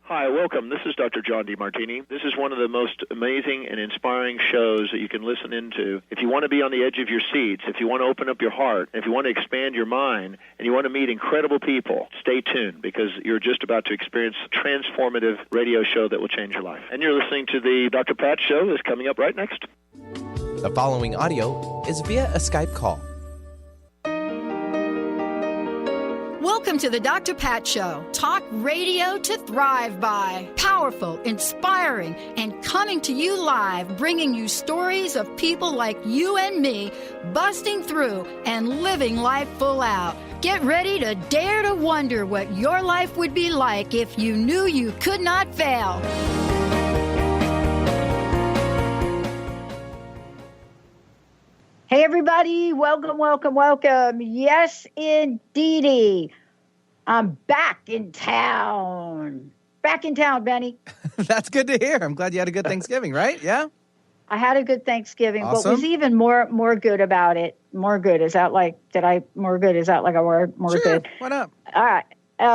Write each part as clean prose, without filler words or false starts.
Hi, welcome. This is Dr. John DeMartini. This is one of the most amazing and inspiring shows that you can listen into. If you want to be on the edge of your seats, if you want to open up your heart, if you want to expand your mind, and you want to meet incredible people, stay tuned because you're just about to experience a transformative radio show that will change your life. And you're listening to the Dr. Pat Show that's coming up right next. The following audio is via a Skype call. Welcome to the Dr. Pat Show. Talk radio to thrive by. Powerful, inspiring, and coming to you live, bringing you stories of people like you and me busting through and living life full out. Get ready to dare to wonder what your life would be like if you knew you could not fail. Hey, everybody. Welcome, welcome, welcome. Yes, indeedy. I'm back in town. Back in town, Benny. That's good to hear. I'm glad you had a good Thanksgiving, right? Yeah? I had a good Thanksgiving. Awesome. What was even more good about it, more good, is that like a word? More sure. good. Why not? All right.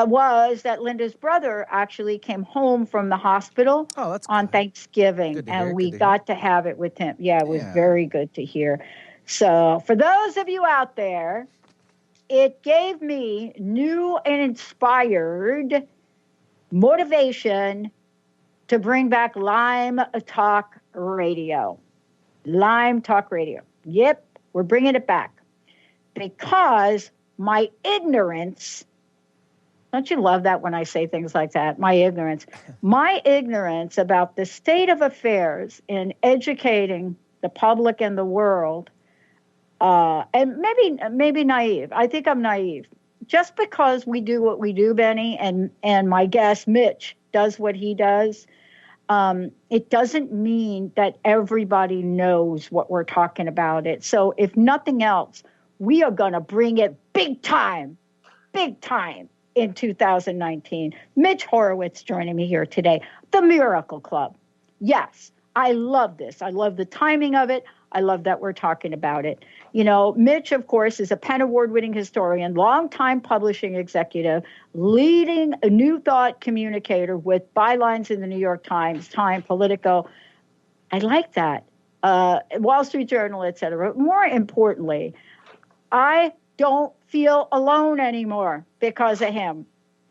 Was that Linda's brother actually came home from the hospital on Thanksgiving, and we got to have it with him. Yeah, it was very good to hear. So for those of you out there, it gave me new and inspired motivation to bring back Lime Talk Radio. Lime Talk Radio. Yep, we're bringing it back. Because my ignorance, don't you love that when I say things like that? My ignorance about the state of affairs in educating the public and the world, and maybe naive. I think I'm naive. Just because we do what we do, Benny, and my guest, Mitch, does what he does, it doesn't mean that everybody knows what we're talking about it. So if nothing else, we are going to bring it big time in 2019. Mitch Horowitz joining me here today. The Miracle Club. Yes, I love this. I love the timing of it. I love that we're talking about it. You know, Mitch, of course, is a PEN Award-winning historian, longtime publishing executive, leading a New Thought communicator with bylines in the New York Times, Time, Politico. I like that. Wall Street Journal, et cetera. More importantly, I don't feel alone anymore because of him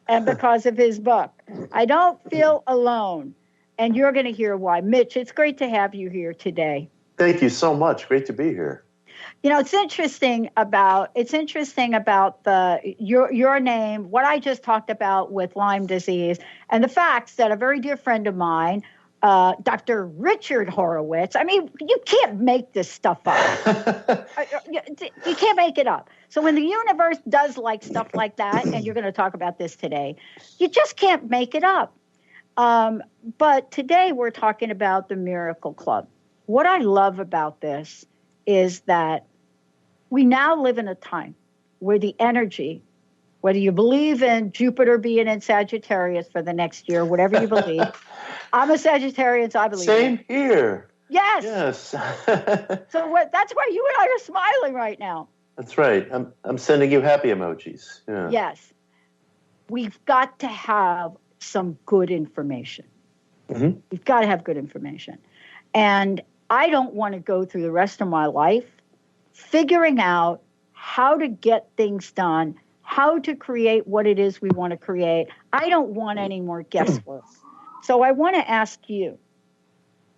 and because of his book. I don't feel alone. And you're going to hear why. Mitch, it's great to have you here today. Thank you so much. Great to be here. You know, it's interesting about your name, what I just talked about with Lyme disease, and the facts that a very dear friend of mine, Dr. Richard Horowitz, I mean, you can't make this stuff up. You can't make it up. So when the universe does like stuff like that, and you're going to talk about this today, you just can't make it up. But today we're talking about the Miracle Club. What I love about this is that we now live in a time where the energy, whether you believe in Jupiter being in Sagittarius for the next year, whatever you believe. I'm a Sagittarian, so I believe Same here. Yes. Yes. So that's why you and I are smiling right now. That's right. I'm sending you happy emojis. Yeah. Yes. We've got to have some good information. Mm-hmm. We've got to have good information. And I don't want to go through the rest of my life figuring out how to get things done, how to create what it is we want to create. I don't want any more guesswork. So I want to ask you,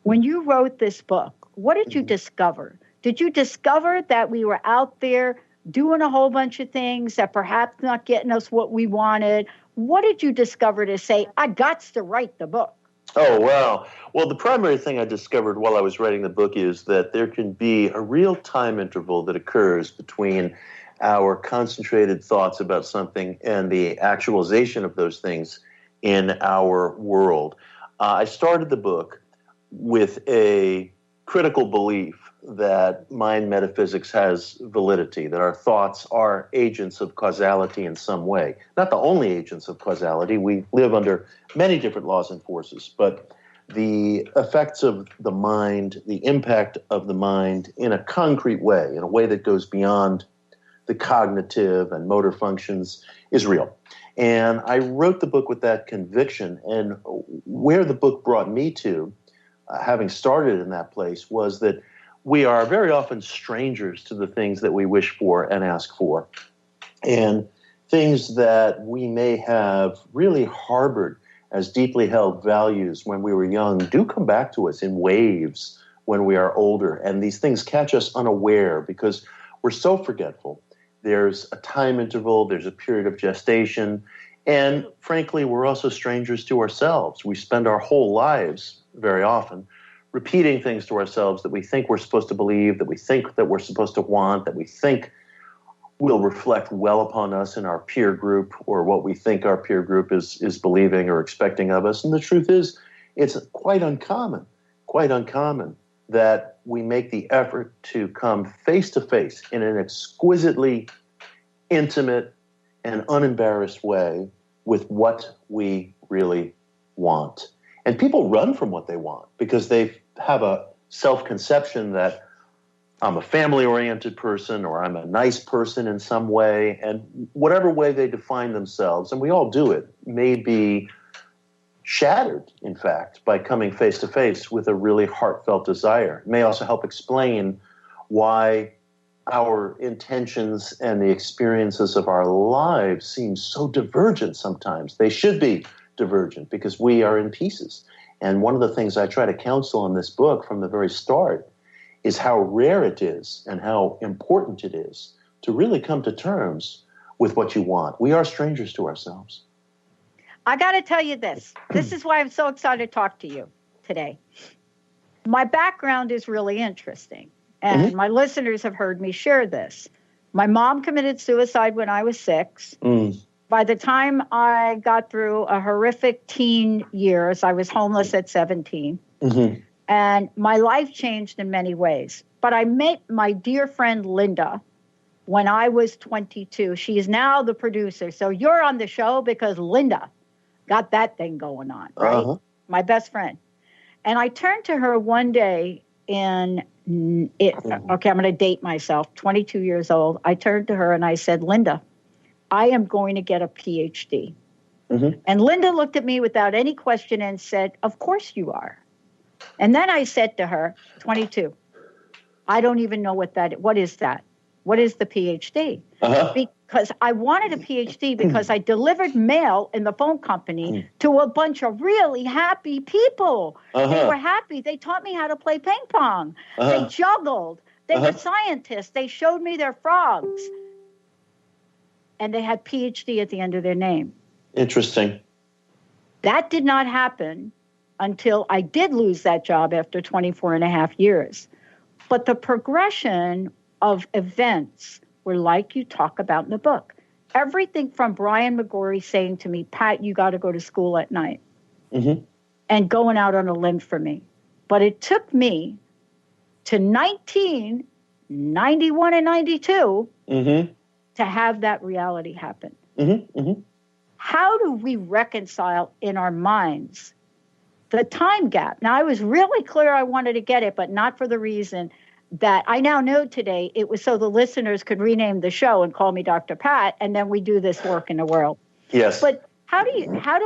when you wrote this book, what did you discover? Did you discover that we were out there doing a whole bunch of things that perhaps not getting us what we wanted? What did you discover to say, I got to write the book? Oh, wow. Well, the primary thing I discovered while I was writing the book is that there can be a real time interval that occurs between our concentrated thoughts about something and the actualization of those things in our world. I started the book with a critical belief that mind metaphysics has validity, that our thoughts are agents of causality in some way. Not the only agents of causality. We live under many different laws and forces, but the effects of the mind, the impact of the mind in a concrete way, in a way that goes beyond the cognitive and motor functions, is real. And I wrote the book with that conviction. And where the book brought me to, having started in that place, was that we are very often strangers to the things that we wish for and ask for. And things that we may have really harbored as deeply held values when we were young do come back to us in waves when we are older. And these things catch us unaware because we're so forgetful. There's a time interval, there's a period of gestation, and frankly, we're also strangers to ourselves. We spend our whole lives, very often, repeating things to ourselves that we think we're supposed to believe, that we think that we're supposed to want, that we think will reflect well upon us in our peer group, or what we think our peer group is believing or expecting of us. And the truth is, it's quite uncommon that we make the effort to come face to face in an exquisitely intimate and unembarrassed way with what we really want. And people run from what they want because they have a self-conception that I'm a family-oriented person, or I'm a nice person in some way, and whatever way they define themselves, and we all do it, may be shattered, in fact, by coming face-to-face with a really heartfelt desire. It may also help explain why our intentions and the experiences of our lives seem so divergent sometimes. They should be divergent because we are in pieces. And one of the things I try to counsel in this book from the very start is how rare it is and how important it is to really come to terms with what you want. We are strangers to ourselves. I got to tell you this. This is why I'm so excited to talk to you today. My background is really interesting, and my listeners have heard me share this. My mom committed suicide when I was 6. By the time I got through a horrific teen years, I was homeless at 17. And my life changed in many ways. But I met my dear friend Linda when I was 22. She is now the producer. So you're on the show because Linda got that thing going on, right? My best friend. And I turned to her one day okay, I'm going to date myself, 22 years old. I turned to her and I said, Linda, I am going to get a PhD. And Linda looked at me without any question and said, of course you are. And then I said to her, 22, I don't even know what is that? What is the PhD? Because I wanted a PhD because I delivered mail in the phone company to a bunch of really happy people. They were happy. They taught me how to play ping pong. They juggled. They were scientists. They showed me their frogs. And they had PhD at the end of their name. Interesting. That did not happen until I did lose that job after 24 and a half years. But the progression of events were like you talk about in the book. Everything from Brian McGorry saying to me, Pat, you got to go to school at night, and going out on a limb for me. But it took me to 1991 and 92 to have that reality happen. How do we reconcile in our minds the time gap? Now, I was really clear I wanted to get it, but not for the reason that I now know today. It was so the listeners could rename the show and call me Dr. Pat, and then we do this work in the world. Yes. But how do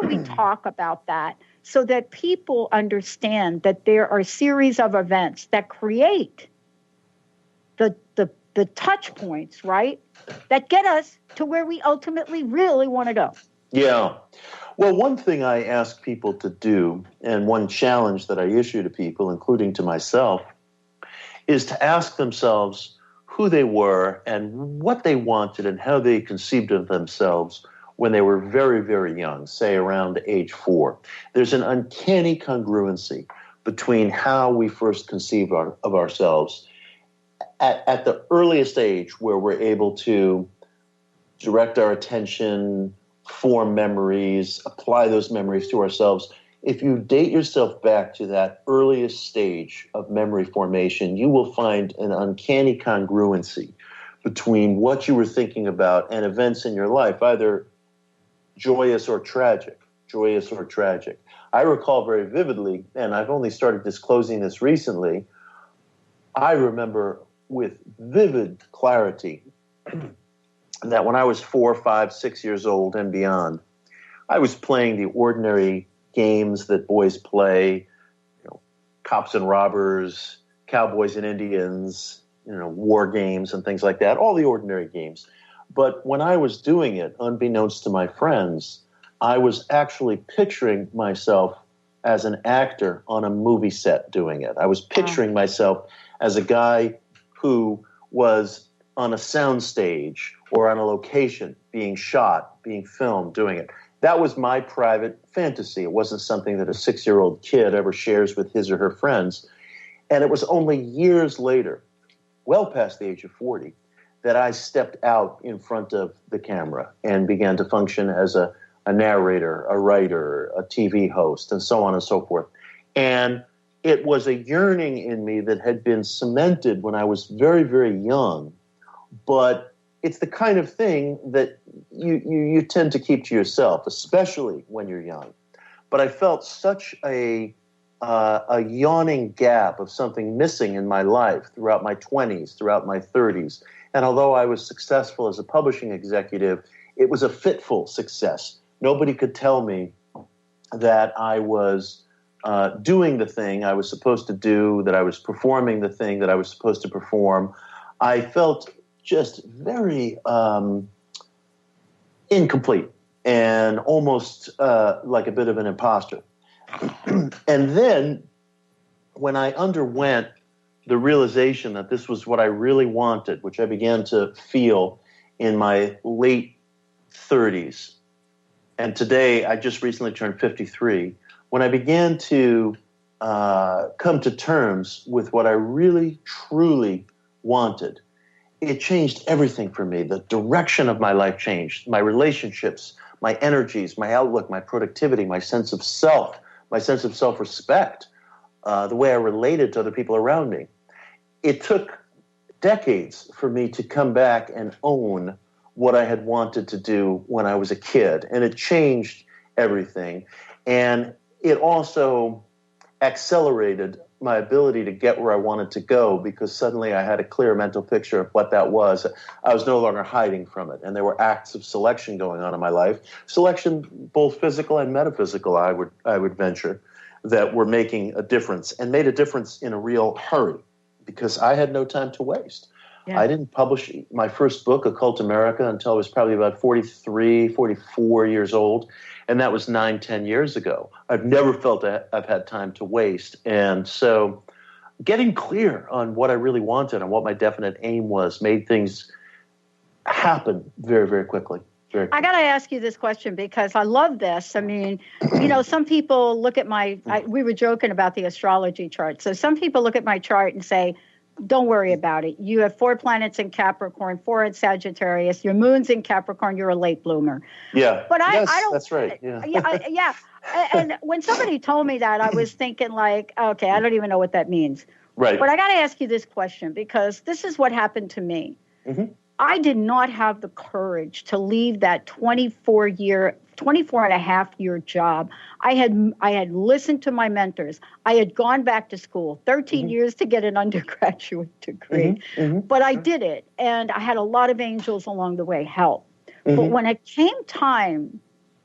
we talk about that so that people understand that there are a series of events that create the touch points, right, that get us to where we ultimately really want to go? Yeah. Well, one thing I ask people to do, and one challenge that I issue to people, including to myself, is to ask themselves who they were and what they wanted and how they conceived of themselves when they were very, very young, say around age 4. There's an uncanny congruency between how we first conceive of ourselves at the earliest age, where we're able to direct our attention, form memories, apply those memories to ourselves. If you date yourself back to that earliest stage of memory formation, you will find an uncanny congruency between what you were thinking about and events in your life, either joyous or tragic. I recall very vividly, and I've only started disclosing this recently, I remember with vivid clarity that when I was 4, 5, 6 years old and beyond, I was playing the ordinary games that boys play, cops and robbers, cowboys and Indians, war games and things like that, all the ordinary games. But when I was doing it, unbeknownst to my friends, I was actually picturing myself as an actor on a movie set doing it. I was picturing myself as a guy who was on a soundstage or on a location being shot, being filmed, doing it. That was my private fantasy. It wasn't something that a 6-year-old kid ever shares with his or her friends. And it was only years later, well past the age of 40, that I stepped out in front of the camera and began to function as a narrator, a writer, a TV host, and so on and so forth. And it was a yearning in me that had been cemented when I was very, very young. But it's the kind of thing that you tend to keep to yourself, especially when you're young. But I felt such a yawning gap of something missing in my life throughout my 20s, throughout my 30s. And although I was successful as a publishing executive, it was a fitful success. Nobody could tell me that I was doing the thing I was supposed to do, that I was performing the thing that I was supposed to perform. I felt just very incomplete and almost like a bit of an imposter. And then when I underwent the realization that this was what I really wanted, which I began to feel in my late 30s, and today I just recently turned 53, when I began to come to terms with what I really, truly wanted, it changed everything for me. The direction of my life changed. My relationships, my energies, my outlook, my productivity, my sense of self, my sense of self-respect, the way I related to other people around me. It took decades for me to come back and own what I had wanted to do when I was a kid. And it changed everything. And it also accelerated my ability to get where I wanted to go, because suddenly I had a clear mental picture of what that was. I was no longer hiding from it. And there were acts of selection going on in my life. Selection, both physical and metaphysical, I would venture, that were making a difference, and made a difference in a real hurry, because I had no time to waste. Yeah. I didn't publish my first book, Occult America, until I was probably about 43, 44 years old. And that was 9-10 years ago. I've never felt that I've had time to waste. And so getting clear on what I really wanted and what my definite aim was made things happen very, very quickly. I got to ask you this question because I love this. I mean, some people look at we were joking about the astrology chart. So some people look at my chart and say, don't worry about it. You have 4 planets in Capricorn, 4 in Sagittarius. Your moon's in Capricorn. You're a late bloomer. Yeah, but I don't. That's right. Yeah. Yeah. And when somebody told me that, I was thinking like, okay, I don't even know what that means. Right. But I got to ask you this question, because this is what happened to me. Mm-hmm. I did not have the courage to leave that 24 and a half year job. I had listened to my mentors. I had gone back to school, 13 mm-hmm. years to get an undergraduate degree, mm-hmm. Mm-hmm. but I did it. And I had a lot of angels along the way help. Mm-hmm. But when it came time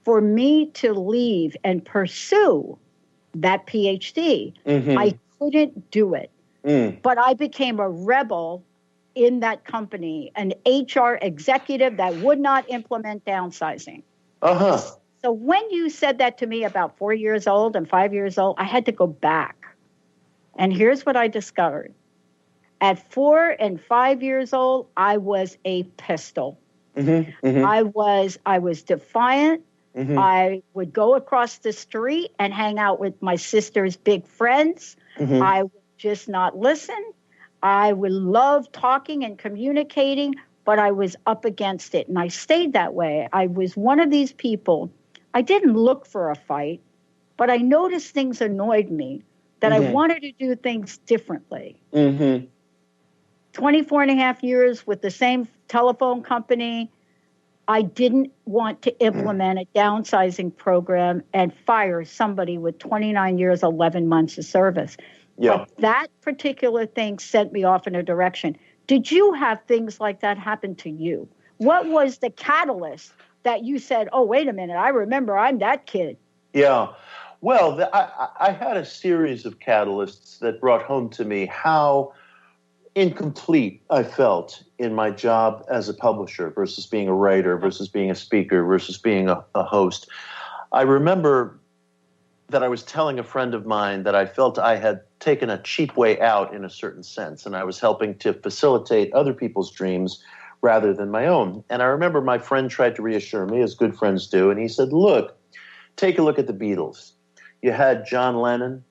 for me to leave and pursue that PhD, mm-hmm. I couldn't do it. Mm. But I became a rebel in that company, an HR executive that would not implement downsizing. Uh-huh. So when you said that to me about 4 years old and 5 years old, I had to go back. And here's what I discovered. At 4 and 5 years old, I was a pistol. Mm-hmm. Mm-hmm. I was defiant. Mm-hmm. I would go across the street and hang out with my sister's big friends. Mm-hmm. I would just not listen. I would love talking and communicating, but I was up against it, and I stayed that way. I was one of these people. I didn't look for a fight, but I noticed things annoyed me, that mm-hmm. I wanted to do things differently. Mm-hmm. 24 and a half years with the same telephone company, I didn't want to implement a downsizing program and fire somebody with 29 years, 11 months of service. Yeah. But that particular thing sent me off in a direction. Did you have things like that happen to you? What was the catalyst that you said, oh, wait a minute, I remember I'm that kid? Yeah. Well, I had a series of catalysts that brought home to me how incomplete I felt in my job as a publisher versus being a writer versus being a speaker versus being a host. I remember that I was telling a friend of mine that I felt I had taken a cheap way out in a certain sense, and I was helping to facilitate other people's dreams rather than my own. And I remember my friend tried to reassure me, as good friends do, and he said, look, take a look at the Beatles. You had John Lennon,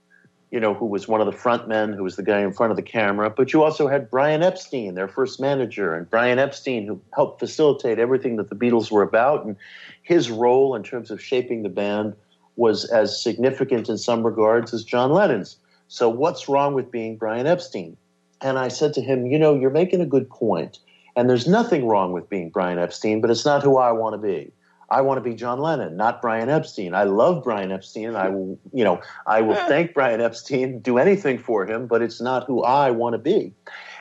who was one of the front men, who was the guy in front of the camera, but you also had Brian Epstein, their first manager, and Brian Epstein, who helped facilitate everything that the Beatles were about, and his role in terms of shaping the band was as significant in some regards as John Lennon's. So what's wrong with being Brian Epstein? And I said to him, you're making a good point, and there's nothing wrong with being Brian Epstein, but it's not who I want to be. I want to be John Lennon, not Brian Epstein. I love Brian Epstein, and I will thank Brian Epstein, do anything for him, but it's not who I want to be.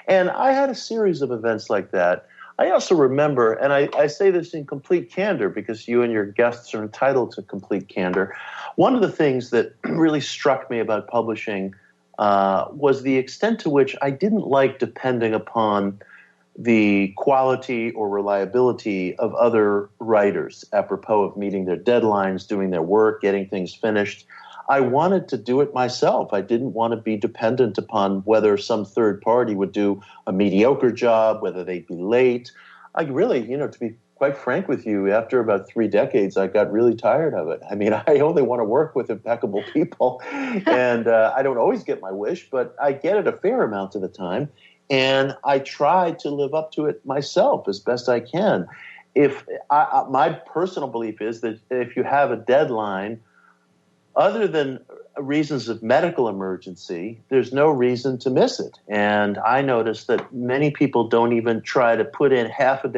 And I had a series of events like that. I also remember, and I say this in complete candor because you and your guests are entitled to complete candor, one of the things that really struck me about publishing was the extent to which I didn't like depending upon the quality or reliability of other writers apropos of meeting their deadlines, doing their work, getting things finished. I wanted to do it myself. I didn't want to be dependent upon whether some third party would do a mediocre job, whether they'd be late. I really, to be quite frank with you, after about 3 decades, I got really tired of it. I mean, I only want to work with impeccable people, and I don't always get my wish, but I get it a fair amount of the time. And I try to live up to it myself as best I can. My personal belief is that if you have a deadline, other than reasons of medical emergency, there's no reason to miss it. And I notice that many people don't even try to put in half a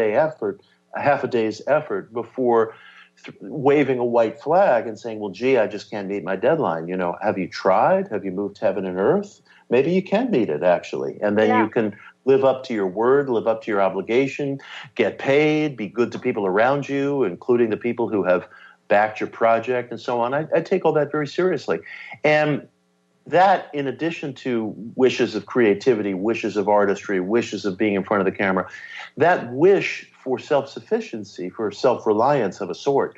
day's effort before waving a white flag and saying, well, gee, I just can't meet my deadline. Have you tried? Have you moved heaven and earth? Maybe you can meet it, actually. And then you can live up to your word, live up to your obligation, get paid, be good to people around you, including the people who have backed your project and so on. I take all that very seriously. And that, in addition to wishes of creativity, wishes of artistry, wishes of being in front of the camera, that wish for self-sufficiency, for self-reliance of a sort,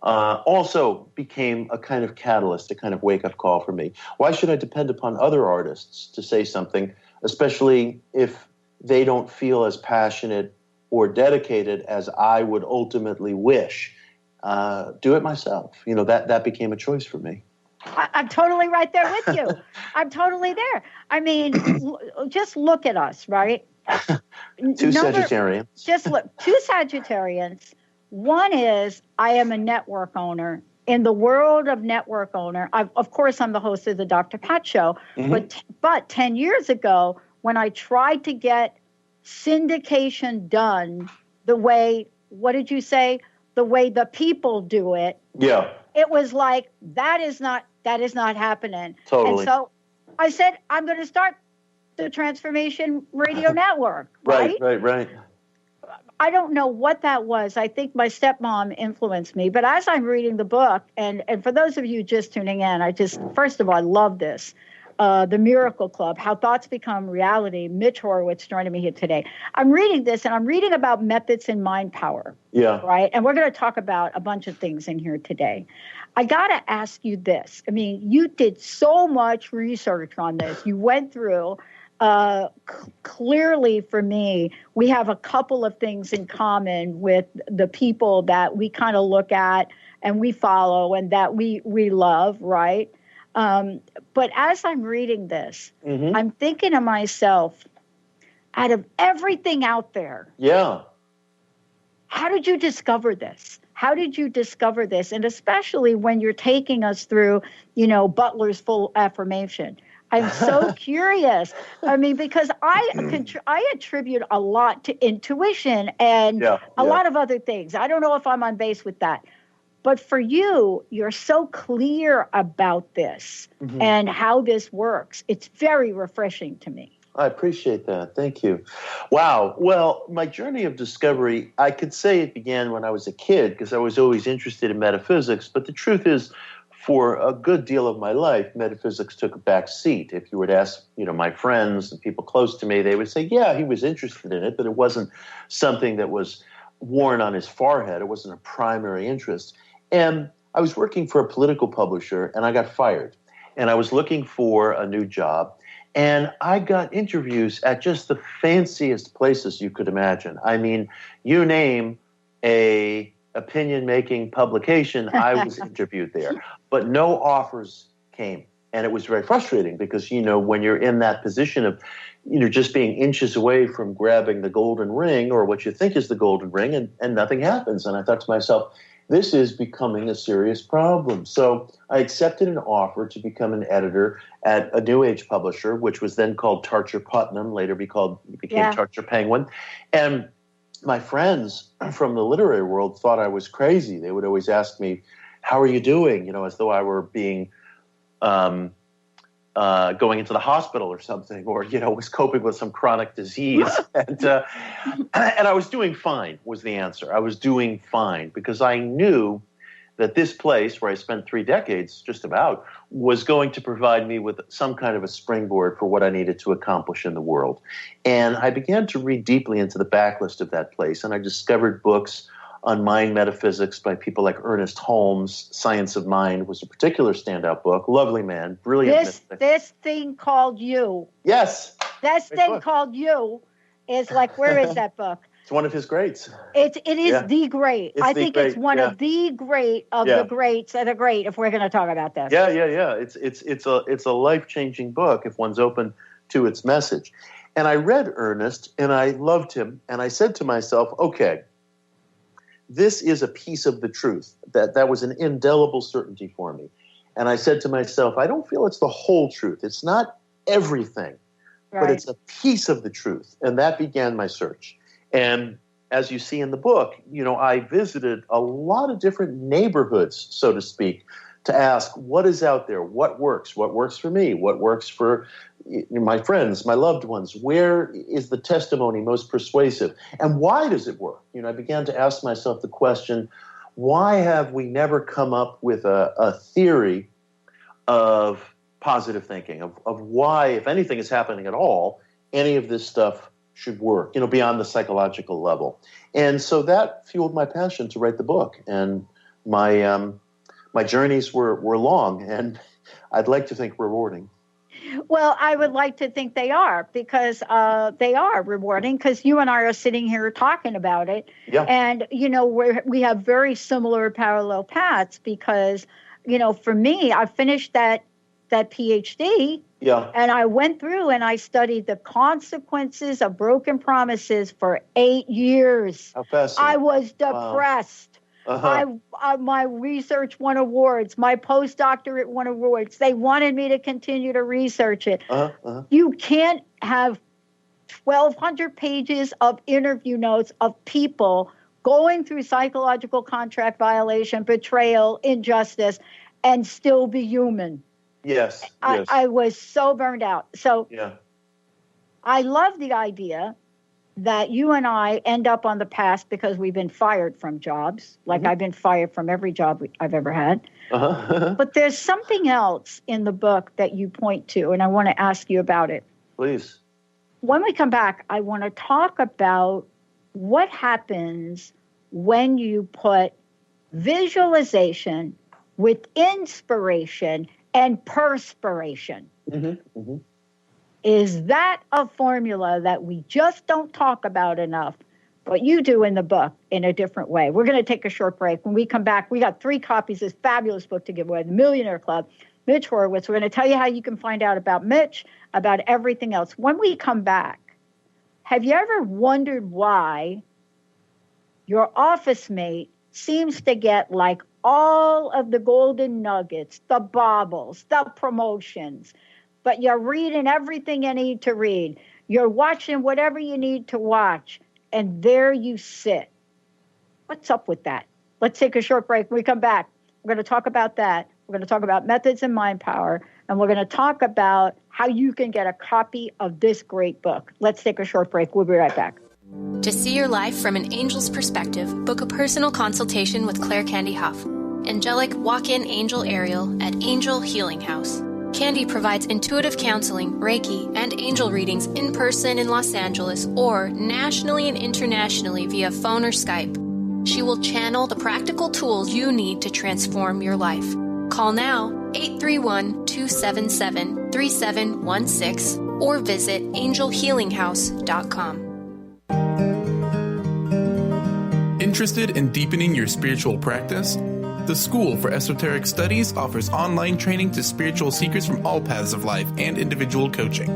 also became a kind of catalyst, a kind of wake-up call for me. Why should I depend upon other artists to say something, especially if they don't feel as passionate or dedicated as I would ultimately wish? Do it myself. That became a choice for me. I'm totally right there with you. I'm totally there. I mean, just look at us, right? Two Sagittarians. Just look, 2 Sagittarians. One is I am a network owner. In the world of network owner, of course, I'm the host of the Dr. Pat Show. Mm-hmm. But 10 years ago, when I tried to get syndication done the way, what did you say? The way the people do it. Yeah. It was like, that is not happening. Totally. And so I said, I'm going to start the Transformation Radio Network. Right. I don't know what that was. I think my stepmom influenced me. But as I'm reading the book, and for those of you just tuning in, first of all, I love this. The Miracle Club, How Thoughts Become Reality. Mitch Horowitz joining me here today. I'm reading this, and I'm reading about methods in mind power. Yeah. Right? And we're going to talk about a bunch of things in here today. I got to ask you this. I mean, you did so much research on this. You went through, clearly for me, we have a couple of things in common with the people that we kind of look at and we follow and that we love, right? But as I'm reading this, mm-hmm. I'm thinking to myself, out of everything out there, how did you discover this? How did you discover this? And especially when you're taking us through, Butler's full affirmation. I'm so curious. I mean, because I attribute a lot to intuition and a lot of other things. I don't know if I'm on base with that. But for you, you're so clear about this mm-hmm. and how this works. It's very refreshing to me. I appreciate that. Thank you. Wow. Well, my journey of discovery, I could say it began when I was a kid because I was always interested in metaphysics. But the truth is, for a good deal of my life, metaphysics took a back seat. If you were to ask, my friends and people close to me, they would say, yeah, he was interested in it, but it wasn't something that was worn on his forehead. It wasn't a primary interest. And I was working for a political publisher, and I got fired. And I was looking for a new job. And I got interviews at just the fanciest places you could imagine. I mean, you name a opinion-making publication, I was interviewed there. But no offers came. And it was very frustrating because, when you're in that position of, just being inches away from grabbing the golden ring or what you think is the golden ring and nothing happens. And I thought to myself, this is becoming a serious problem. So I accepted an offer to become an editor at a New Age publisher, which was then called Tarcher Putnam, later became Tarcher Penguin. And my friends from the literary world thought I was crazy. They would always ask me, how are you doing? As though I were being going into the hospital or something, or, was coping with some chronic disease. And I was doing fine was the answer. I was doing fine because I knew that this place where I spent 3 decades just about was going to provide me with some kind of a springboard for what I needed to accomplish in the world. And I began to read deeply into the backlist of that place, and I discovered books on mind metaphysics by people like Ernest Holmes. Science of Mind was a particular standout book. Lovely man, brilliant. This thing called You. Yes. This thing called You is like, where is that book? It's one of his greats. It is the great. I think it's one of the great of the greats of the great. If we're going to talk about this. Yeah. It's a life-changing book if one's open to its message. And I read Ernest and I loved him, and I said to myself, okay, this is a piece of the truth. That was an indelible certainty for me. And I said to myself, I don't feel it's the whole truth. It's not everything, but it's a piece of the truth. And that began my search. And as you see in the book, I visited a lot of different neighborhoods, so to speak, to ask what is out there, what works for me, what works for my friends, my loved ones, where is the testimony most persuasive, and why does it work? I began to ask myself the question, why have we never come up with a theory of positive thinking, of why, if anything is happening at all, any of this stuff should work, beyond the psychological level. And so that fueled my passion to write the book. And my journeys were long, and I'd like to think rewarding. Well, I would like to think they are, because they are rewarding, because you and I are sitting here talking about it. Yeah. And, we have very similar parallel paths because, for me, I finished that PhD. Yeah. And I went through and I studied the consequences of broken promises for 8 years. How fascinating. I was depressed. Wow. My research won awards. My postdoctorate won awards. They wanted me to continue to research it. You can't have 1,200 pages of interview notes of people going through psychological contract violation, betrayal, injustice, and still be human. Yes. I was so burned out. So I love the idea that you and I end up on the path because we've been fired from jobs. Like I've been fired from every job I've ever had. But there's something else in the book that you point to, and I want to ask you about it. Please. When we come back, I want to talk about what happens when you put visualization with inspiration and perspiration. Is that a formula that we just don't talk about enough, but you do in the book in a different way? We're going to take a short break. When we come back, we got 3 copies of this fabulous book to give away, The Millionaire Club, Mitch Horowitz. We're going to tell you how you can find out about Mitch, about everything else. When we come back, have you ever wondered why your office mate seems to get like all of the golden nuggets, the baubles, the promotions, but you're reading everything you need to read. You're watching whatever you need to watch, and there you sit. What's up with that? Let's take a short break. When we come back, we're going to talk about that We're going to talk about methods and mind power. And we're going to talk about how you can get a copy of this great book. Let's take a short break. We'll be right back. To see your life from an angel's perspective, book a personal consultation with Claire Candy Huff, angelic walk-in angel Ariel at Angel Healing House. Candy provides intuitive counseling, Reiki, and angel readings in person in Los Angeles or nationally and internationally via phone or Skype. She will channel the practical tools you need to transform your life. Call now 831-277-3716 or visit angelhealinghouse.com. Interested in deepening your spiritual practice? The School for Esoteric Studies offers online training to spiritual seekers from all paths of life and individual coaching.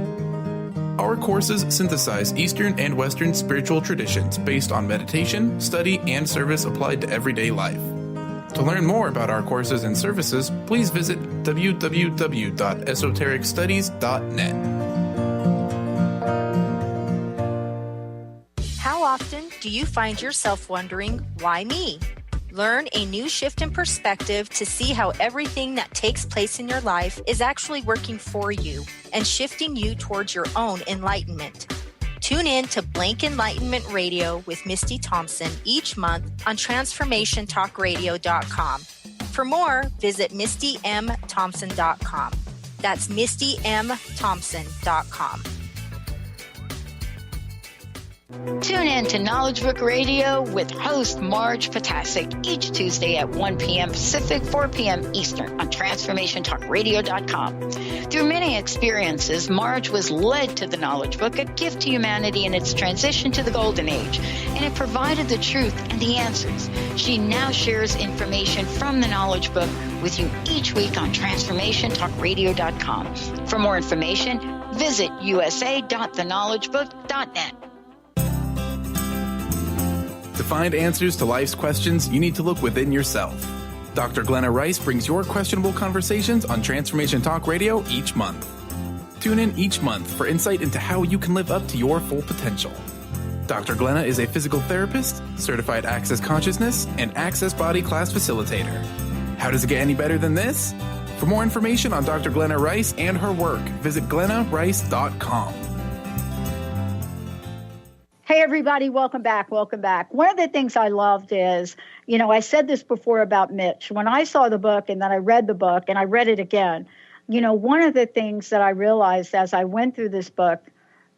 Our courses synthesize Eastern and Western spiritual traditions based on meditation, study, and service applied to everyday life. To learn more about our courses and services, please visit www.esotericstudies.net. How often do you find yourself wondering, why me? Learn a new shift in perspective to see how everything that takes place in your life is actually working for you and shifting you towards your own enlightenment. Tune in to Blank Enlightenment Radio with Misty Thompson each month on TransformationTalkRadio.com. For more, visit MistyMThompson.com. That's MistyMThompson.com. Tune in to Knowledge Book Radio with host Marge Potasic each Tuesday at 1 p.m. Pacific, 4 p.m. Eastern on TransformationTalkRadio.com. Through many experiences, Marge was led to the Knowledge Book, a gift to humanity in its transition to the Golden Age, and it provided the truth and the answers. She now shares information from the Knowledge Book with you each week on TransformationTalkRadio.com. For more information, visit usa.theknowledgebook.net. To find answers to life's questions, you need to look within yourself. Dr. Glenna Rice brings your questionable conversations on Transformation Talk Radio each month. Tune in each month for insight into how you can live up to your full potential. Dr. Glenna is a physical therapist, certified Access Consciousness, and Access Body Class Facilitator. How does it get any better than this? For more information on Dr. Glenna Rice and her work, visit glennarice.com. Hey, everybody. Welcome back. Welcome back. One of the things I loved is, I said this before about Mitch. When I saw the book and then I read the book and I read it again, one of the things that I realized as I went through this book,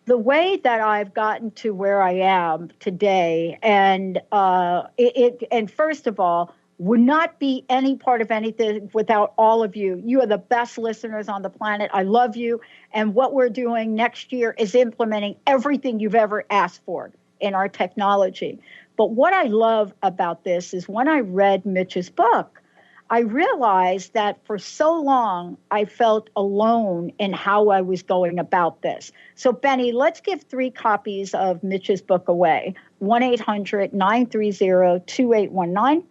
the way that I've gotten to where I am today, and and first of all, would not be any part of anything without all of you. You are the best listeners on the planet. I love you. And what we're doing next year is implementing everything you've ever asked for in our technology. But what I love about this is when I read Mitch's book, I realized that for so long I felt alone in how I was going about this. So, Benny, let's give 3 copies of Mitch's book away. 1-800-930-2819.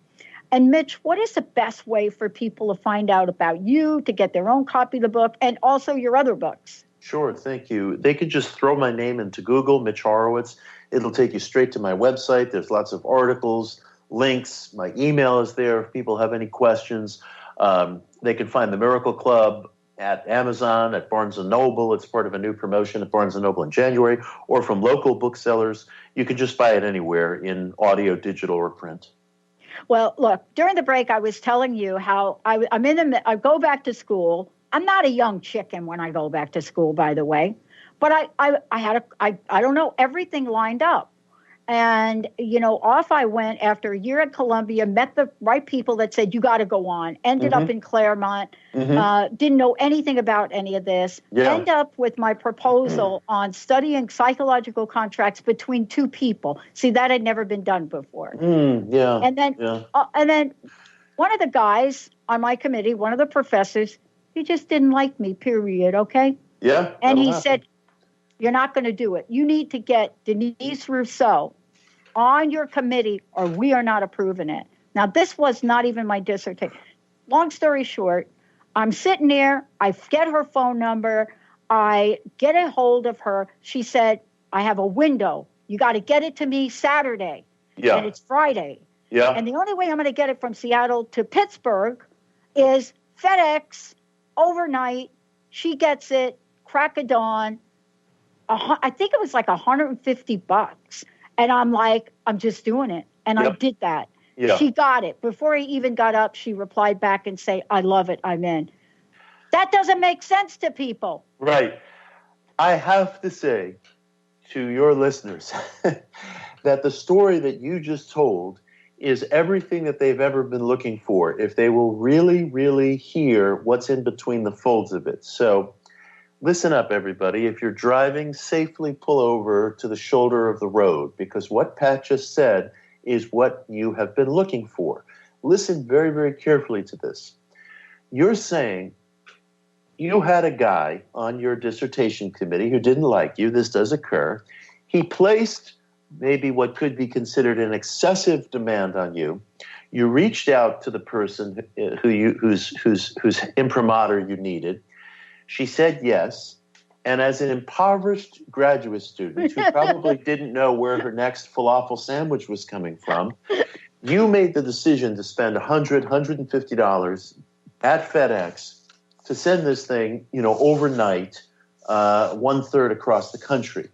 And Mitch, what is the best way for people to find out about you, to get their own copy of the book, and also your other books? Sure, thank you. They could just throw my name into Google, Mitch Horowitz. It'll take you straight to my website. There's lots of articles, links. My email is there if people have any questions. They can find the Miracle Club at Amazon, at Barnes & Noble. It's part of a new promotion at Barnes & Noble in January, or from local booksellers. You can just buy it anywhere in audio, digital, or print. Well, look, during the break, I was telling you how I go back to school. I'm not a young chicken when I go back to school, by the way, but I had everything lined up. And, off I went after a year at Columbia, met the right people that said, you got to go on, ended up in Claremont, didn't know anything about any of this, end up with my proposal on studying psychological contracts between 2 people. See, that had never been done before. And then one of the guys on my committee, one of the professors, he just didn't like me, period, okay? Yeah. And he said, you're not going to do it. You need to get Denise Rousseau on your committee or we are not approving it. Now, this was not even my dissertation. Long story short, I'm sitting there. I get her phone number. I get a hold of her. She said, I have a window. You got to get it to me Saturday. Yeah. And it's Friday. Yeah. And the only way I'm going to get it from Seattle to Pittsburgh is FedEx, overnight, she gets it, crack of dawn. I think it was like $150. And I'm like, I'm just doing it. And I did that. Yeah. She got it. Before he even got up, she replied back and say, I love it. I'm in. That doesn't make sense to people. Right. I have to say to your listeners that the story that you just told is everything that they've ever been looking for, if they will really, really hear what's in between the folds of it. So listen up, everybody. If you're driving, safely pull over to the shoulder of the road, because what Pat just said is what you have been looking for. Listen very, very carefully to this. You're saying you had a guy on your dissertation committee who didn't like you. This does occur. He placed maybe what could be considered an excessive demand on you. You reached out to the person whose imprimatur you needed. She said yes. And as an impoverished graduate student who probably didn't know where her next falafel sandwich was coming from, you made the decision to spend $100, $150 at FedEx to send this thing, overnight, 1/3 across the country.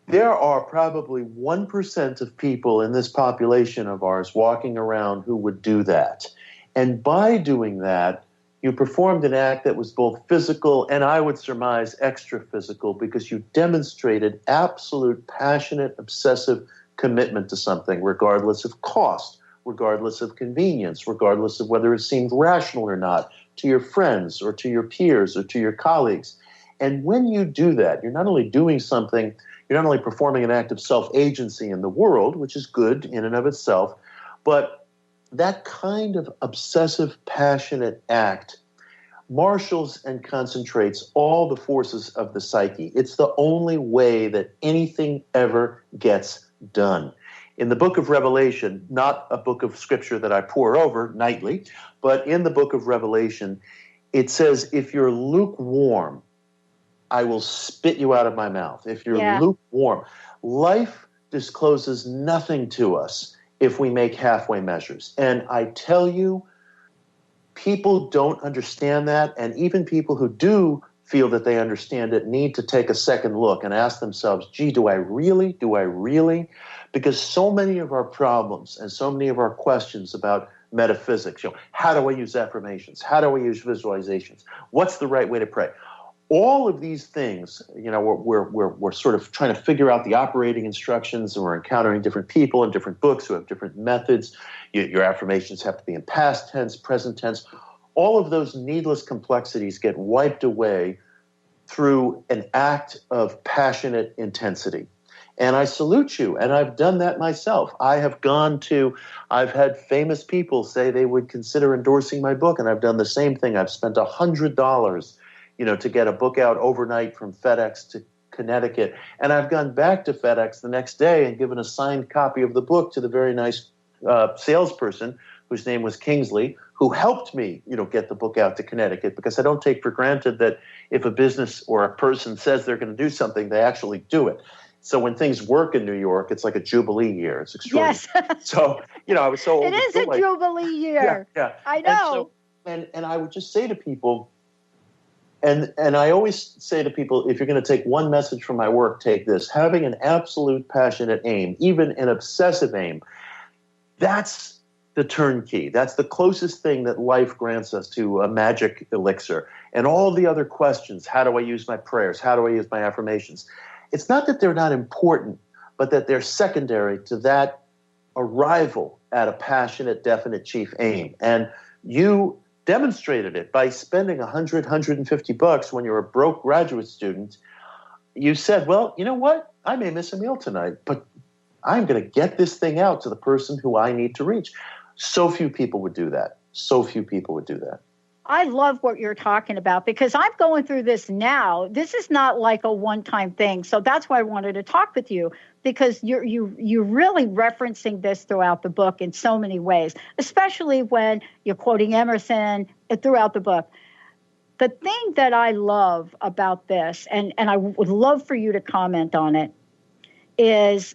There are probably 1% of people in this population of ours walking around who would do that. And by doing that, you performed an act that was both physical and, I would surmise, extra physical, because you demonstrated absolute, passionate, obsessive commitment to something, regardless of cost, regardless of convenience, regardless of whether it seemed rational or not, to your friends or to your peers or to your colleagues. And when you do that, you're not only doing something, you're not only performing an act of self-agency in the world, which is good in and of itself, but that kind of obsessive, passionate act marshals and concentrates all the forces of the psyche. It's the only way that anything ever gets done. In the book of Revelation, not a book of scripture that I pore over nightly, but in the book of Revelation, it says, if you're lukewarm, I will spit you out of my mouth. If you're lukewarm, life discloses nothing to us if we make halfway measures. And I tell you, people don't understand that. And even people who do feel that they understand it need to take a second look and ask themselves, gee, do I really? Do I really? Because so many of our problems and so many of our questions about metaphysics, how do I use affirmations? How do I use visualizations? What's the right way to pray? All of these things, we're sort of trying to figure out the operating instructions, and we're encountering different people and different books who have different methods. Your affirmations have to be in past tense, present tense. All of those needless complexities get wiped away through an act of passionate intensity. And I salute you, and I've done that myself. I've had famous people say they would consider endorsing my book, and I've done the same thing. I've spent $100 to get a book out overnight from FedEx to Connecticut. And I've gone back to FedEx the next day and given a signed copy of the book to the very nice salesperson whose name was Kingsley, who helped me, get the book out to Connecticut, because I don't take for granted that if a business or a person says they're going to do something, they actually do it. So when things work in New York, it's like a Jubilee year. It's extraordinary. Yes. So, I was so It is a Jubilee year. Yeah. I know. And I would just say to people, and I always say to people, if you're going to take one message from my work, take this. Having an absolute passionate aim, even an obsessive aim, that's the turnkey. That's the closest thing that life grants us to a magic elixir. And all the other questions, how do I use my prayers? How do I use my affirmations? It's not that they're not important, but that they're secondary to that arrival at a passionate, definite chief aim. And you demonstrated it by spending $100, $150 when you're a broke graduate student. You said, well, you know what? I may miss a meal tonight, but I'm going to get this thing out to the person who I need to reach. So few people would do that. So few people would do that. I love what you're talking about, because I'm going through this now. This is not like a one-time thing. So that's why I wanted to talk with you, because you're really referencing this throughout the book in so many ways, especially when you're quoting Emerson throughout the book. The thing that I love about this, and I would love for you to comment on it, is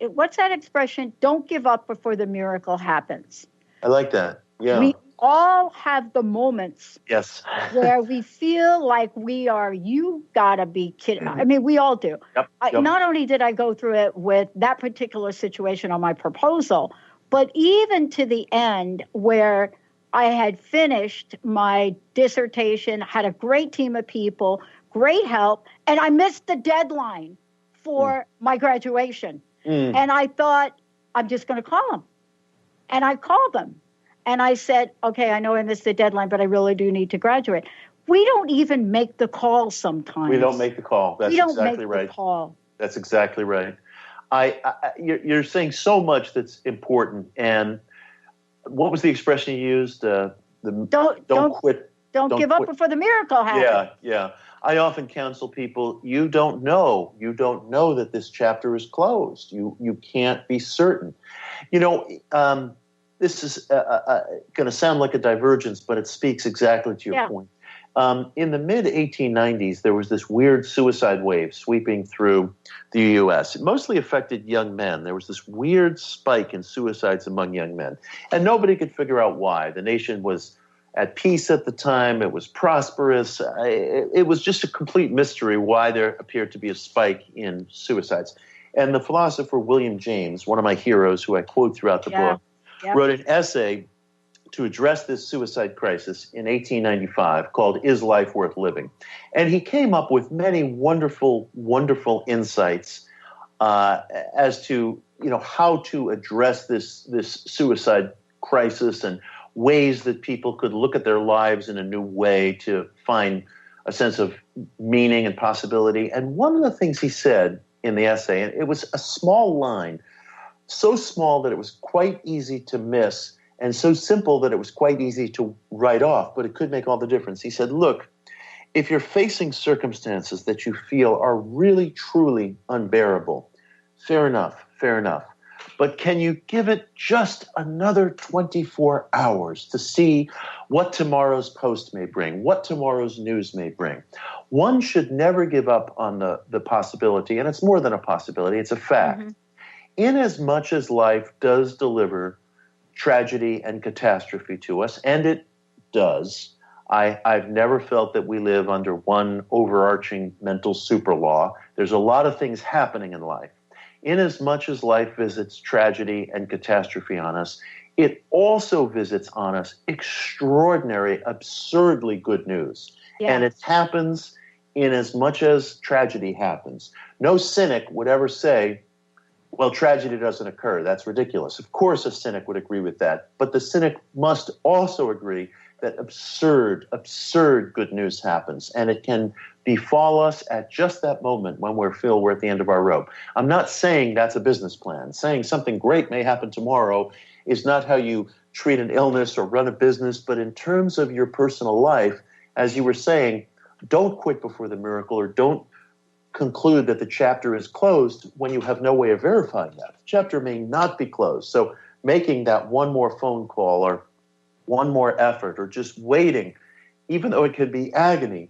what's that expression? Don't give up before the miracle happens. I like that. Yeah. all have the moments where we feel like you gotta be kidding. I mean, we all do. Yep. Not only did I go through it with that particular situation on my proposal, but even to the end where I had finished my dissertation, had a great team of people, great help, and I missed the deadline for my graduation. And I thought, I'm just going to call them. And I called them. And I said, okay, I know I missed the deadline, but I really do need to graduate. We don't even make the call sometimes. We don't make the call. That's exactly right. The call. That's exactly right. You're saying so much that's important. And what was the expression you used? Don't quit. Don't give up before the miracle happens. Yeah. I often counsel people, you don't know that this chapter is closed. You can't be certain. This is going to sound like a divergence, but it speaks exactly to your point. In the mid-1890s, there was this weird suicide wave sweeping through the U.S. It mostly affected young men. There was this weird spike in suicides among young men, and nobody could figure out why. The nation was at peace at the time. It was prosperous. It was just a complete mystery why there appeared to be a spike in suicides. And the philosopher William James, one of my heroes who I quote throughout the book, wrote an essay to address this suicide crisis in 1895 called Is Life Worth Living? And he came up with many wonderful, wonderful insights as to how to address this suicide crisis and ways that people could look at their lives in a new way to find a sense of meaning and possibility. And one of the things he said in the essay, and it was a small line, so small that it was quite easy to miss, and so simple that it was quite easy to write off, but it could make all the difference. He said, look, if you're facing circumstances that you feel are really, truly unbearable, fair enough. But can you give it just another 24 hours to see what tomorrow's post may bring, what tomorrow's news may bring? One should never give up on the possibility, and it's more than a possibility, it's a fact. Mm-hmm. Inasmuch as life does deliver tragedy and catastrophe to us, and it does, I've never felt that we live under one overarching mental super law. There's a lot of things happening in life. Inasmuch as life visits tragedy and catastrophe on us, it also visits on us extraordinary, absurdly good news. Yeah. And it happens inasmuch as tragedy happens. No cynic would ever say, well, tragedy doesn't occur. That's ridiculous. Of course a cynic would agree with that. But the cynic must also agree that absurd good news happens. And it can befall us at just that moment when we feel we're at the end of our rope. I'm not saying that's a business plan. Saying something great may happen tomorrow is not how you treat an illness or run a business. But in terms of your personal life, as you were saying, don't quit before the miracle, or don't conclude that the chapter is closed when you have no way of verifying that. The chapter may not be closed. So making that one more phone call or one more effort or just waiting, even though it could be agony,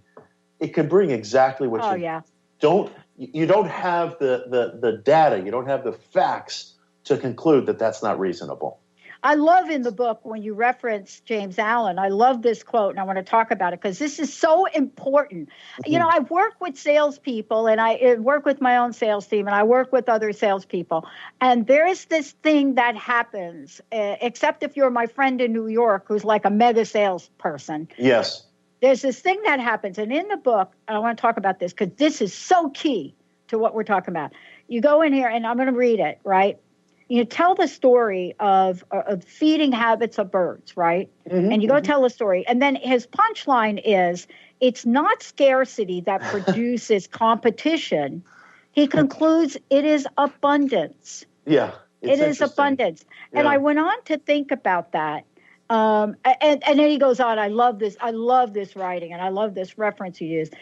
it can bring exactly what you don't have the data, you don't have the facts to conclude that that's not reasonable. I love in the book when you reference James Allen, I love this quote, and I want to talk about it because this is so important. Mm-hmm. I work with salespeople, and I work with my own sales team, and I work with other salespeople. And there's this thing that happens, except if you're my friend in New York who's like a mega salesperson. Yes. There's this thing that happens. And in the book, I want to talk about this because this is so key to what we're talking about. You go in here, and I'm going to read it, right? You tell the story of feeding habits of birds, right? Mm-hmm, and you go tell the story. And then his punchline is, it's not scarcity that produces competition. He concludes, it is abundance. Yeah. It is abundance. Yeah. And I went on to think about that. And then he goes on, I love this writing, and I love this reference he used.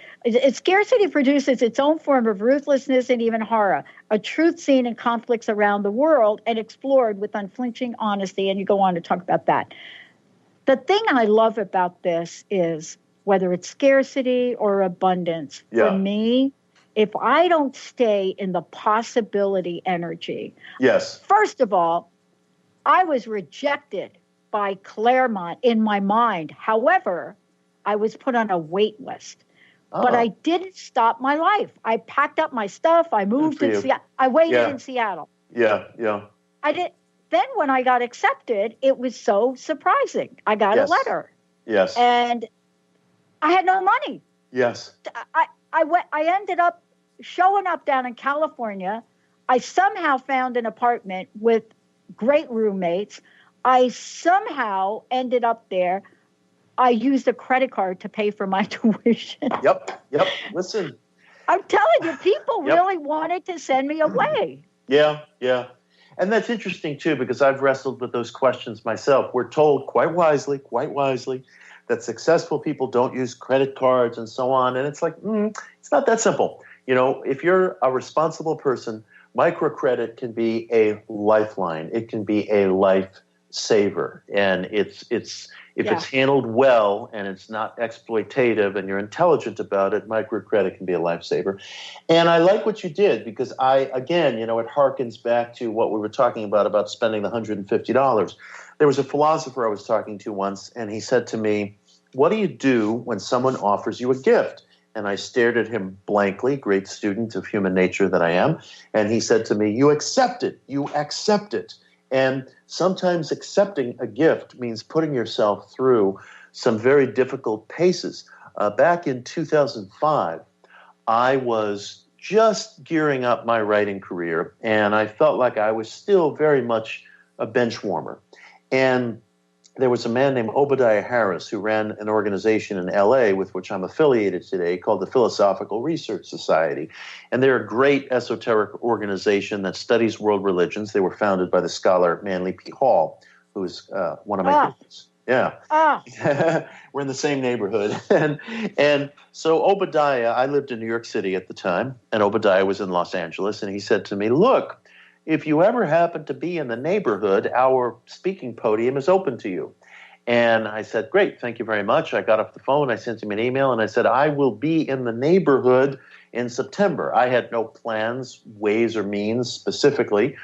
Scarcity produces its own form of ruthlessness and even horror, a truth seen in conflicts around the world and explored with unflinching honesty. And you go on to talk about that. The thing I love about this is whether it's scarcity or abundance, for me, if I don't stay in the possibility energy. Yes. First of all, I was rejected by Claremont in my mind. However, I was put on a wait list. But I didn't stop my life. I packed up my stuff. I moved to Seattle. I waited in Seattle. Yeah. I did. Then when I got accepted, it was so surprising. I got a letter. Yes. And I had no money. Yes. I ended up showing up down in California. I somehow found an apartment with great roommates. I somehow ended up there. I used a credit card to pay for my tuition. Yep. Listen. I'm telling you, people really wanted to send me away. Yeah. And that's interesting, too, because I've wrestled with those questions myself. We're told quite wisely, that successful people don't use credit cards and so on. And it's like, it's not that simple. You know, if you're a responsible person, microcredit can be a lifeline. It can be a lifesaver. And if it's handled well and it's not exploitative and you're intelligent about it, microcredit can be a lifesaver. And I like what you did because again, it harkens back to what we were talking about spending the $150. There was a philosopher I was talking to once, and he said to me, "What do you do when someone offers you a gift?" And I stared at him blankly, great student of human nature that I am. And he said to me, "You accept it. You accept it." And sometimes accepting a gift means putting yourself through some very difficult paces. Back in 2005, I was just gearing up my writing career, and I felt like I was still very much a bench warmer. And there was a man named Obadiah Harris who ran an organization in LA with which I'm affiliated today called the Philosophical Research Society. And they're a great esoteric organization that studies world religions. They were founded by the scholar Manly P. Hall, who is one of my heroes. Yeah. We're in the same neighborhood. And so Obadiah, I lived in New York City at the time, and Obadiah was in Los Angeles, and he said to me, "Look, if you ever happen to be in the neighborhood, our speaking podium is open to you." And I said, "Great, thank you very much." I got off the phone, I sent him an email, and I said, "I will be in the neighborhood in September." I had no plans, ways, or means specifically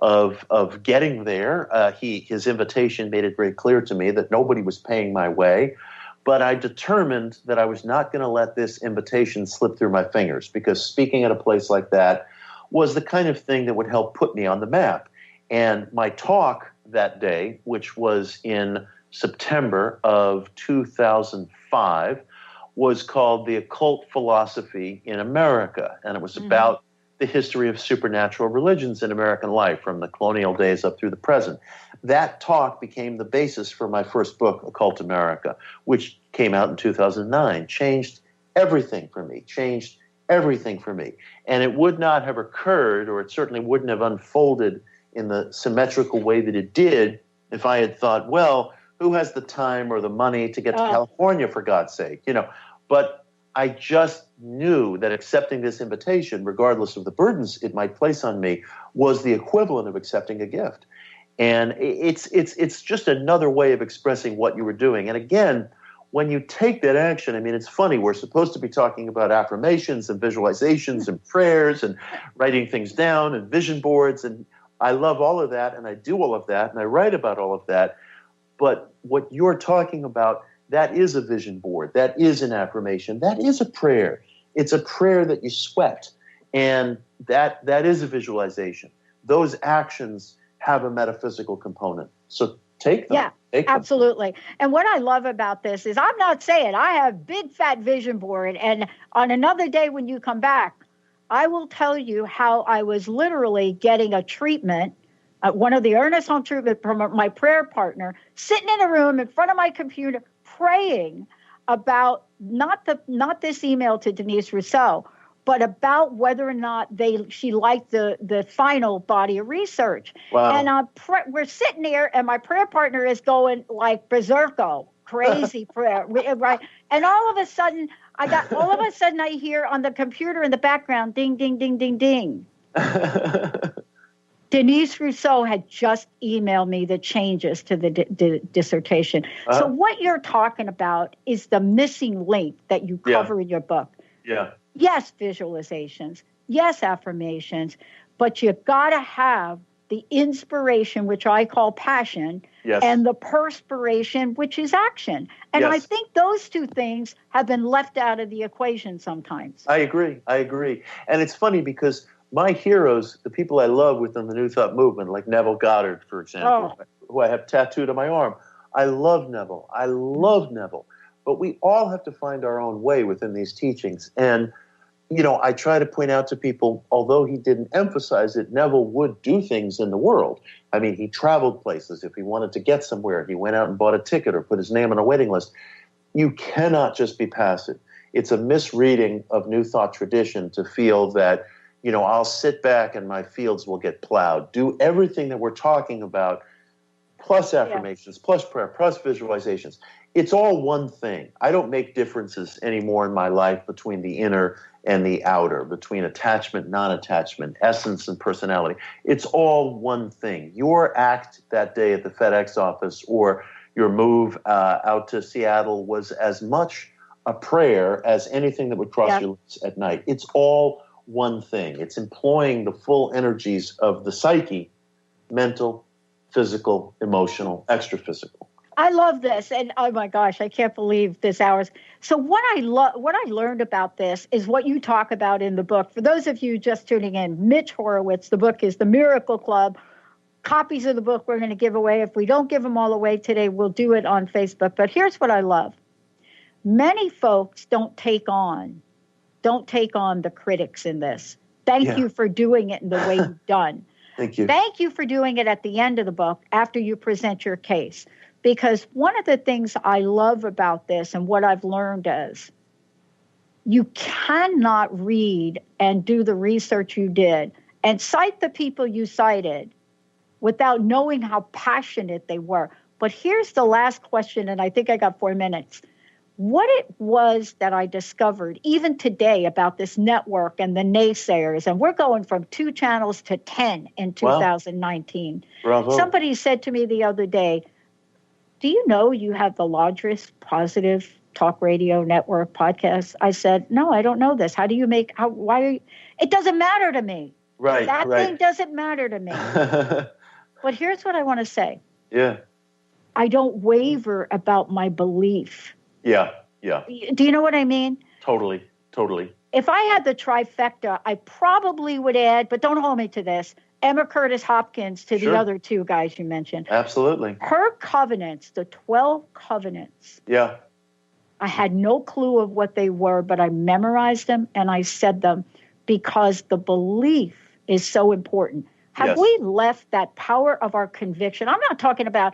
of getting there. His invitation made it very clear to me that nobody was paying my way. But I determined that I was not going to let this invitation slip through my fingers, because speaking at a place like that was the kind of thing that would help put me on the map. And my talk that day, which was in September of 2005, was called The Occult Philosophy in America. And it was about the history of supernatural religions in American life from the colonial days up through the present. That talk became the basis for my first book, Occult America, which came out in 2009, changed everything for me. And it would not have occurred, or it certainly wouldn't have unfolded in the symmetrical way that it did if I had thought, well, who has the time or the money to get to California, for God's sake? But I just knew that accepting this invitation, regardless of the burdens it might place on me, was the equivalent of accepting a gift. And it's just another way of expressing what you were doing. And again, when you take that action, I mean, it's funny, we're supposed to be talking about affirmations and visualizations and prayers and writing things down and vision boards. And I love all of that, and I do all of that, and I write about all of that. But what you're talking about, that is a vision board. That is an affirmation. That is a prayer. It's a prayer that you sweat. And that is a visualization. Those actions have a metaphysical component. So take them. Yeah, absolutely. And what I love about this is I'm not saying I have big fat vision board. And on another day when you come back, I will tell you how I was literally getting a treatment, one of the earnest home treatment from my prayer partner, sitting in a room in front of my computer, praying about not this email to Denise Rousseau, but about whether or not she liked the final body of research. Wow. And we're sitting there, and my prayer partner is going like berserko, crazy prayer, right? And all of a sudden, I hear on the computer in the background, ding, ding, ding, ding, ding. Denise Rousseau had just emailed me the changes to the dissertation. So what you're talking about is the missing link that you cover in your book. Yeah. Yes, visualizations. Yes, affirmations. But you've got to have the inspiration, which I call passion, yes. and the perspiration, which is action. And yes. I think those two things have been left out of the equation sometimes. I agree. And it's funny because my heroes, the people I love within the New Thought movement, like Neville Goddard, for example, who I have tattooed on my arm. I love Neville. But we all have to find our own way within these teachings. And, I try to point out to people, although he didn't emphasize it, Neville would do things in the world. I mean, he traveled places. If he wanted to get somewhere, he went out and bought a ticket or put his name on a waiting list. You cannot just be passive. It's a misreading of New Thought tradition to feel that, I'll sit back and my fields will get plowed. Do everything that we're talking about, plus affirmations, plus prayer, plus visualizations. It's all one thing. I don't make differences anymore in my life between the inner and the outer, between attachment, non-attachment, essence and personality. It's all one thing. Your act that day at the FedEx office or your move out to Seattle was as much a prayer as anything that would cross your lips at night. It's all one thing. It's employing the full energies of the psyche, mental, physical, emotional, extra physical. I love this, and oh my gosh, I can't believe this hours. So what I learned about this is what you talk about in the book. For those of you just tuning in, Mitch Horowitz, the book is The Miracle Club. Copies of the book we're going to give away. If we don't give them all away today, we'll do it on Facebook. But here's what I love. Many folks don't take on the critics in this. Thank you for doing it in the way you've done. Thank you. Thank you for doing it at the end of the book after you present your case. Because one of the things I love about this and what I've learned is you cannot read and do the research you did and cite the people you cited without knowing how passionate they were. But here's the last question, and I think I got 4 minutes. What it was that I discovered even today about this network and the naysayers, and we're going from 2 channels to 10 in 2019. Bravo. Somebody said to me the other day, do you know you have the largest positive talk radio network podcast? I said, no, I don't know this. How do you make, it doesn't matter to me. Right. That thing doesn't matter to me. But here's what I want to say. Yeah. I don't waver about my belief. Yeah. Do you know what I mean? Totally. If I had the trifecta, I probably would add, but don't hold me to this, Emma Curtis Hopkins to the other 2 guys you mentioned. Absolutely. Her covenants, the 12 covenants. Yeah. I had no clue of what they were, but I memorized them and I said them because the belief is so important. Have we left that power of our conviction? I'm not talking about,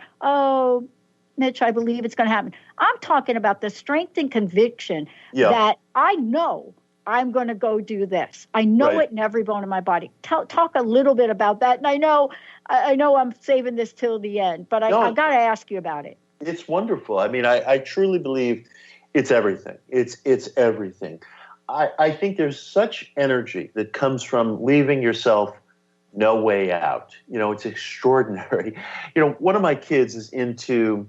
Mitch, I believe it's going to happen. I'm talking about the strength and conviction that I know I'm going to go do this. I know it in every bone in my body. Talk a little bit about that. And I know I'm saving this till the end, but I've got to ask you about it. It's wonderful. I mean, I truly believe it's everything. It's everything. I think there's such energy that comes from leaving yourself no way out. It's extraordinary. One of my kids is into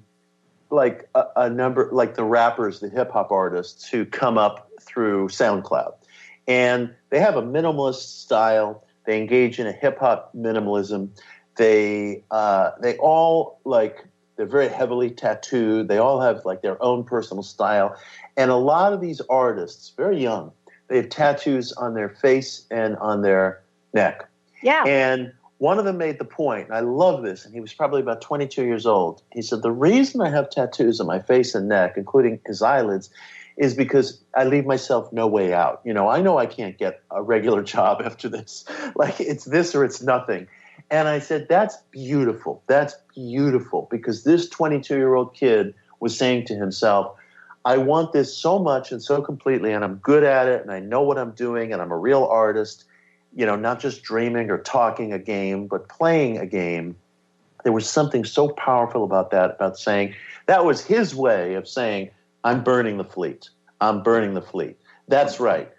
like a number, like the rappers, the hip hop artists who come up through SoundCloud, and they have a minimalist style. They engage in a hip hop minimalism. They all they're very heavily tattooed. They all have like their own personal style, and a lot of these artists, very young, they have tattoos on their face and on their neck. Yeah. And one of them made the point, and I love this, and he was probably about 22 years old. He said, the reason I have tattoos on my face and neck, including his eyelids, is because I leave myself no way out. I know I can't get a regular job after this. Like, it's this or it's nothing. And I said, that's beautiful. That's beautiful, because this 22-year-old kid was saying to himself, I want this so much and so completely, and I'm good at it, and I know what I'm doing, and I'm a real artist, not just dreaming or talking a game, but playing a game. There was something so powerful about that, about saying, that was his way of saying, I'm burning the fleet. I'm burning the fleet. That's right.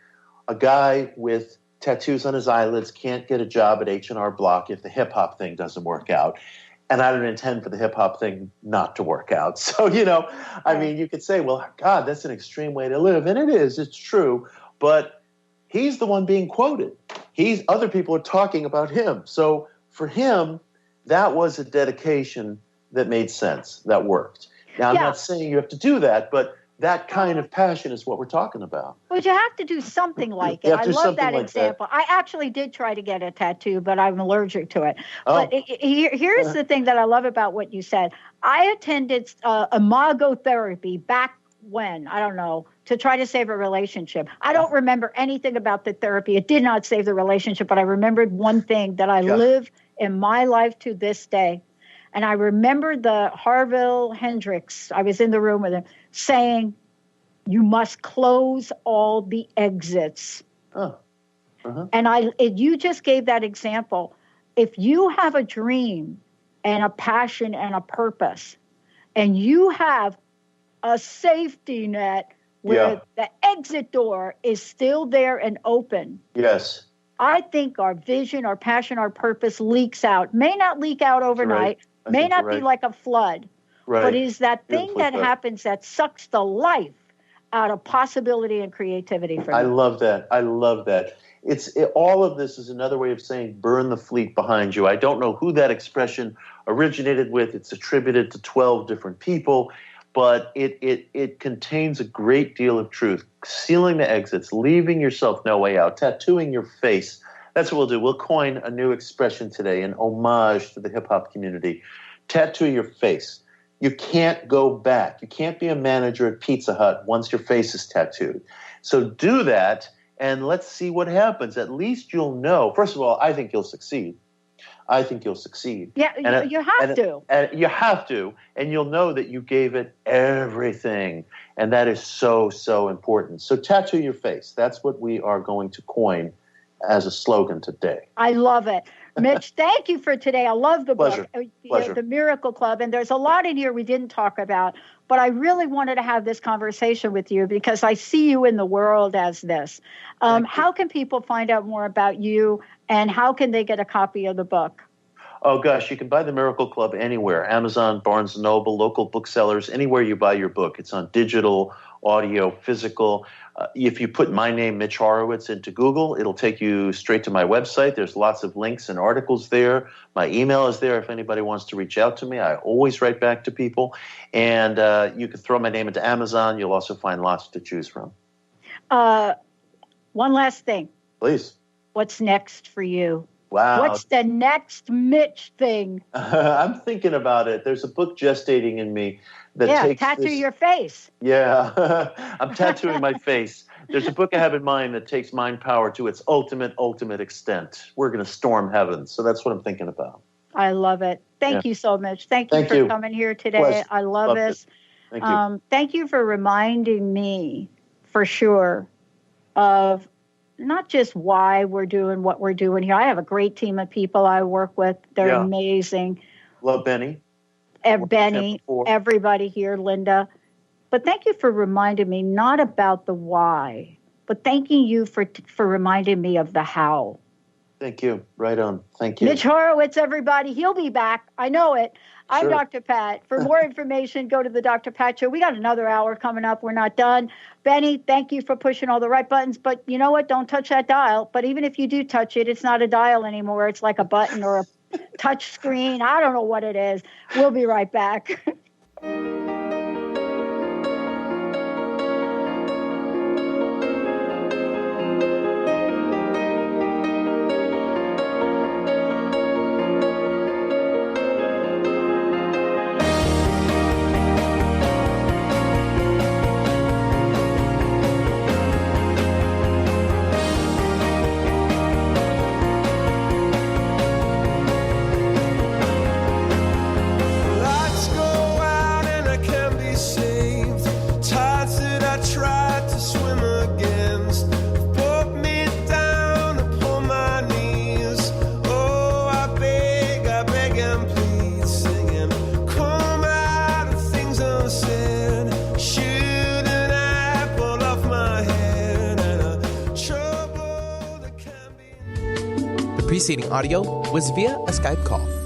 A guy with tattoos on his eyelids can't get a job at H&R Block if the hip-hop thing doesn't work out. And I don't intend for the hip-hop thing not to work out. So, I mean, you could say, well, God, that's an extreme way to live. And it is. It's true. But he's the one being quoted. Other people are talking about him. So for him, that was a dedication that made sense, that worked. Now, I'm not saying you have to do that, but that kind of passion is what we're talking about. But you have to do something like it. I love that example. I actually did try to get a tattoo, but I'm allergic to it. Oh. But here's the thing that I love about what you said. I attended imago therapy back when, I don't know, to try to save a relationship. I don't remember anything about the therapy. It did not save the relationship, but I remembered one thing that I live in my life to this day. And I remember the Harville Hendricks, I was in the room with him, saying, you must close all the exits. Oh. Uh-huh. And you just gave that example. If you have a dream and a passion and a purpose, and you have a safety net where the exit door is still there and open. Yes. I think our vision, our passion, our purpose leaks out. May not leak out overnight. May not be like a flood, but is that thing that happens that sucks the life out of possibility and creativity for me. I love that. I love that. All of this is another way of saying burn the fleet behind you. I don't know who that expression originated with. It's attributed to 12 different people, but it contains a great deal of truth. Sealing the exits, leaving yourself no way out, tattooing your face. That's what we'll do. We'll coin a new expression today, an homage to the hip-hop community. Tattoo your face. You can't go back. You can't be a manager at Pizza Hut once your face is tattooed. So do that, and let's see what happens. At least you'll know. First of all, I think you'll succeed. Yeah, you have to. And you have to, and you'll know that you gave it everything, and that is so, so important. So tattoo your face. That's what we are going to coin as a slogan today. I love it. Mitch, thank you for today. I love the book, The Miracle Club, and there's a lot in here we didn't talk about, but I really wanted to have this conversation with you because I see you in the world as this. How can people find out more about you, and how can they get a copy of the book? Oh, gosh, you can buy The Miracle Club anywhere. Amazon, Barnes & Noble, local booksellers, anywhere you buy your book. It's on digital, audio, physical. If you put my name, Mitch Horowitz, into Google, it'll take you straight to my website. There's lots of links and articles there. My email is there if anybody wants to reach out to me. I always write back to people. And you can throw my name into Amazon. You'll also find lots to choose from. One last thing. Please. What's next for you? Wow. What's the next Mitch thing? I'm thinking about it. There's a book gestating in me that takes tattoo your face. Yeah, I'm tattooing my face. There's a book I have in mind that takes mind power to its ultimate extent. We're going to storm heaven. So that's what I'm thinking about. I love it. Thank you so much. Thank you for coming here today. Pleasure. I love this. Thank you. Thank you for reminding me, for sure, of not just why we're doing what we're doing here. I have a great team of people I work with. They're amazing. Love Benny. Benny, everybody here, Linda. But thank you for reminding me not about the why, but thanking you for reminding me of the how. Thank you. Right on. Thank you. Mitch Horowitz, everybody. He'll be back. I know it. I'm Dr. Pat. For more information, go to the Dr. Pat Show. We got another hour coming up. We're not done. Benny, thank you for pushing all the right buttons. But you know what? Don't touch that dial. But even if you do touch it, it's not a dial anymore. It's like a button or a touch screen. I don't know what it is. We'll be right back. Preceding audio was via a Skype call.